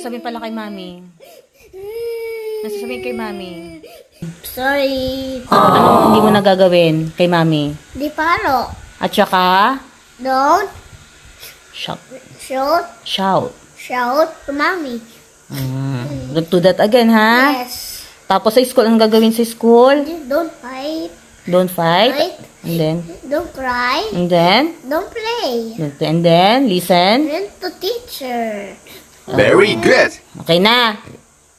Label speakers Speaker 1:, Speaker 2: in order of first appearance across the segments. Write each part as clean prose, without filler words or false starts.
Speaker 1: sasabihin pala kay mami? Ano sasabihin kay mami?
Speaker 2: Sorry.
Speaker 1: Ano hindi mo nagagawin kay mami?
Speaker 2: Di palo.
Speaker 1: At saka,
Speaker 2: Don't
Speaker 1: shout.
Speaker 2: shout to mommy.
Speaker 1: Don't do that again, ha?
Speaker 2: Yes.
Speaker 1: Tapos sa school, anong gagawin sa school?
Speaker 2: Don't fight.
Speaker 1: Don't fight.
Speaker 2: Fight.
Speaker 1: And then,
Speaker 2: Don't cry.
Speaker 1: and then,
Speaker 2: Don't play.
Speaker 1: listen.
Speaker 2: Listen to teacher.
Speaker 3: Very good.
Speaker 1: Okay na.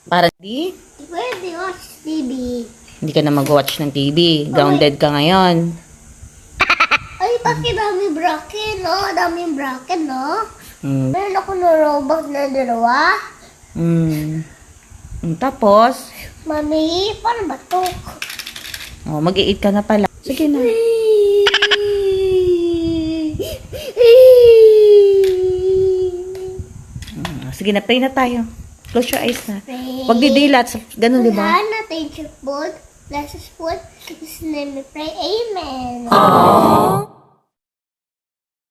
Speaker 1: Para
Speaker 2: Where do you watch TV?
Speaker 1: hindi ka na mag-watch ng TV. Grounded ka ngayon.
Speaker 2: Ay, bakit dami bracket, no? Daming bracket, no?
Speaker 1: Mm.
Speaker 2: Meron ako na robot na dalawa.
Speaker 1: Tapos,
Speaker 2: Mami, paano ba to?
Speaker 1: mag-i-eat ka na pala. Sige na. Sige na, pray na tayo. Close your eyes na. Huwag didilat. Ganun, di ba?
Speaker 2: Wala na, thank you, food. Bless us, food. In His name we pray, amen.
Speaker 1: Aww.